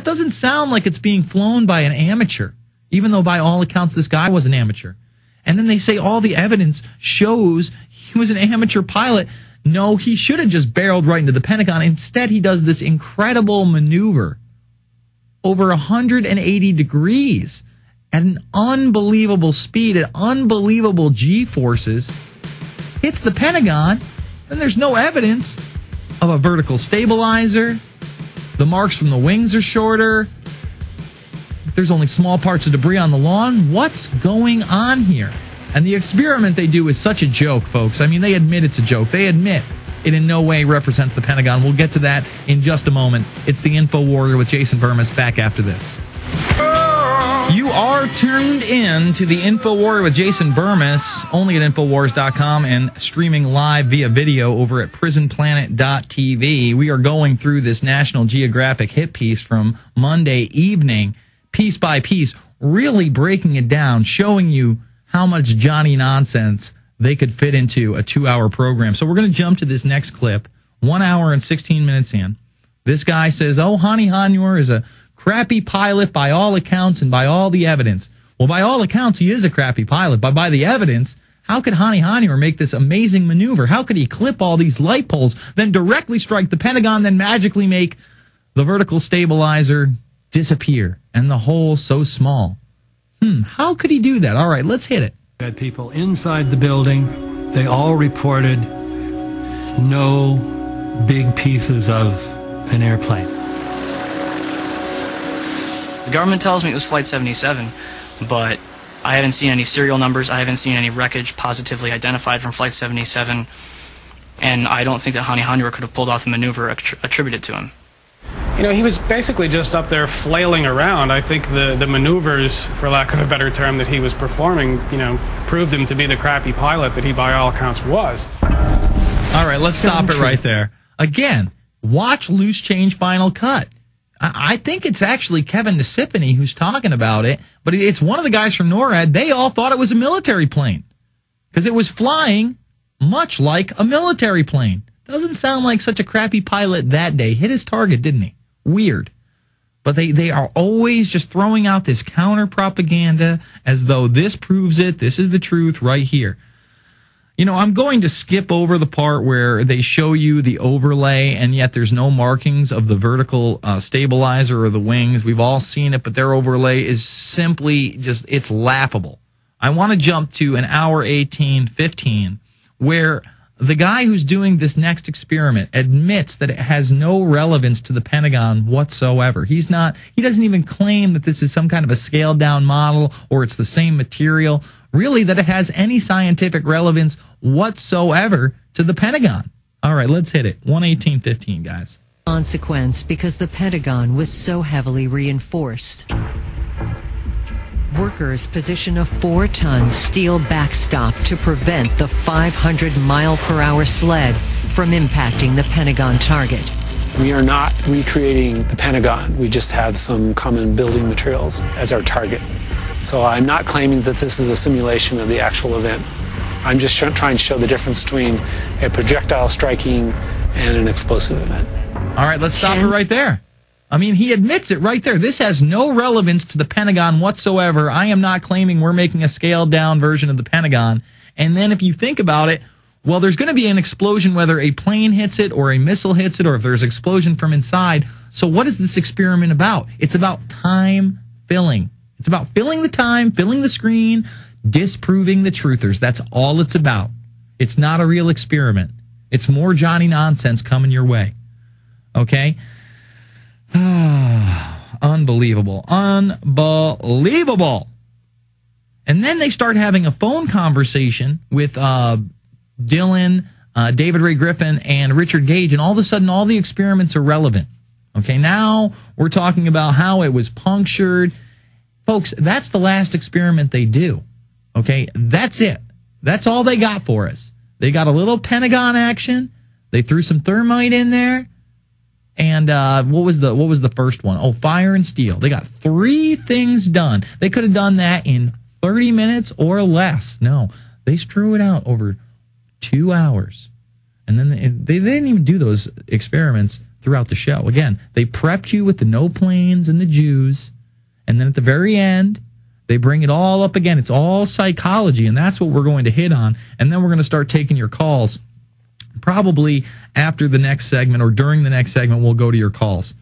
that doesn't sound like it's being flown by an amateur, even though by all accounts this guy was an amateur. And then they say all the evidence shows he was an amateur pilot. No, he should have just barreled right into the Pentagon. Instead, he does this incredible maneuver over 180 degrees at an unbelievable speed, at unbelievable G-forces, hits the Pentagon, and there's no evidence of a vertical stabilizer. The marks from the wings are shorter. There's only small parts of debris on the lawn. What's going on here? And the experiment they do is such a joke, folks. I mean, they admit it's a joke. They admit it in no way represents the Pentagon. We'll get to that in just a moment. It's the Infowarrior with Jason Bermas, back after this. You are tuned in to the Infowarrior with Jason Bermas, only at Infowars.com and streaming live via video over at prisonplanet.tv. We are going through this National Geographic hit piece from Monday evening, piece by piece, really breaking it down, showing you how much Johnny nonsense they could fit into a 2-hour program. So we're going to jump to this next clip, 1 hour and 16 minutes in. This guy says, oh, Hani Hanyour is a crappy pilot by all accounts and by all the evidence. Well, by all accounts, he is a crappy pilot, but by the evidence, how could Hani Hanyour make this amazing maneuver? How could he clip all these light poles, then directly strike the Pentagon, then magically make the vertical stabilizer disappear and the hole so small? How could he do that? All right, let's hit it. We had people inside the building. They all reported no big pieces of an airplane. The government tells me it was Flight 77, but I haven't seen any serial numbers. I haven't seen any wreckage positively identified from Flight 77, and I don't think that Hani Hanyour could have pulled off the maneuver attributed to him. You know, he was basically just up there flailing around. I think the maneuvers, for lack of a better term, that he was performing, you know, proved him to be the crappy pilot that he, by all accounts, was. All right, let's stop it right there. Again, watch Loose Change Final Cut. I think it's actually Kevin Nisipany who's talking about it, but it's one of the guys from NORAD. They all thought it was a military plane because it was flying much like a military plane. Doesn't sound like such a crappy pilot that day. Hit his target, didn't he? Weird. But they are always just throwing out this counter propaganda as though this proves it. This is the truth right here. You know, I'm going to skip over the part where they show you the overlay and yet there's no markings of the vertical stabilizer or the wings. We've all seen it, but their overlay is simply just, it's laughable. I want to jump to an hour 18:15 where the guy who's doing this next experiment admits that it has no relevance to the Pentagon whatsoever. He doesn't even claim that this is some kind of a scaled down model or it's the same material. Really, that it has any scientific relevance whatsoever to the Pentagon. All right, let's hit it. 1:18:15, guys. Consequence because the Pentagon was so heavily reinforced. Workers position a 4-ton steel backstop to prevent the 500-mile-per-hour sled from impacting the Pentagon target. We are not recreating the Pentagon. We just have some common building materials as our target. So I'm not claiming that this is a simulation of the actual event. I'm just trying to show the difference between a projectile striking and an explosive event. All right, let's stop it right there. I mean, he admits it right there. This has no relevance to the Pentagon whatsoever. I am not claiming we're making a scaled-down version of the Pentagon. And then if you think about it, well, there's going to be an explosion whether a plane hits it or a missile hits it or if there's explosion from inside. So what is this experiment about? It's about time filling. It's about filling the time, filling the screen, disproving the truthers. That's all it's about. It's not a real experiment. It's more Johnny nonsense coming your way. Okay? Unbelievable. Unbelievable. And then they start having a phone conversation with Dylan, David Ray Griffin, and Richard Gage, and all of a sudden all the experiments are relevant. Okay, now we're talking about how it was punctured. Folks, that's the last experiment they do. Okay, that's it. That's all they got for us. They got a little Pentagon action. They threw some thermite in there. And what was the first one? Oh, fire and steel. They got 3 things done. They could have done that in 30 minutes or less. No, they strew it out over 2 hours. And then they didn't even do those experiments throughout the show. Again, they prepped you with the no planes and the Jews, and then at the very end, they bring it all up again. It's all psychology, and that's what we're going to hit on. And then we're going to start taking your calls. Probably after the next segment or during the next segment, we'll go to your calls.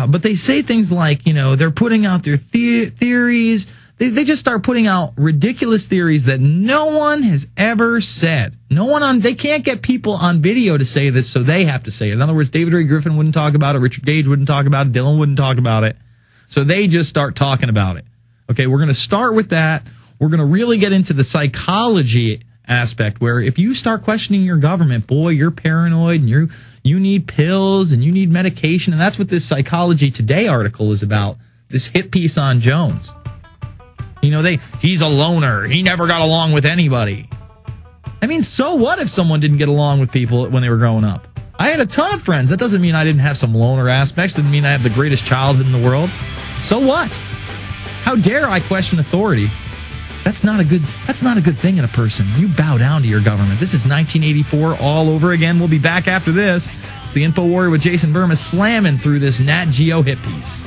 But they say things like, they're putting out their theories. They just start putting out ridiculous theories that no one has ever said. They can't get people on video to say this, so they have to say it. In other words, David Ray Griffin wouldn't talk about it. Richard Gage wouldn't talk about it. Dylan wouldn't talk about it. So they just start talking about it. Okay, we're going to start with that. We're going to really get into the psychology aspect, where if you start questioning your government, boy, you're paranoid and you need pills and you need medication. And that's what this Psychology Today article is about, this hit piece on Jones. He's a loner. He never got along with anybody. I mean, so what if someone didn't get along with people when they were growing up? I had a ton of friends. That doesn't mean I didn't have some loner aspects. Didn't mean I have the greatest childhood in the world. So what? How dare I question authority? That's not a good thing in a person. You bow down to your government. This is 1984 all over again. We'll be back after this. It's the Infowarrior with Jason Bermas slamming through this Nat Geo hit piece.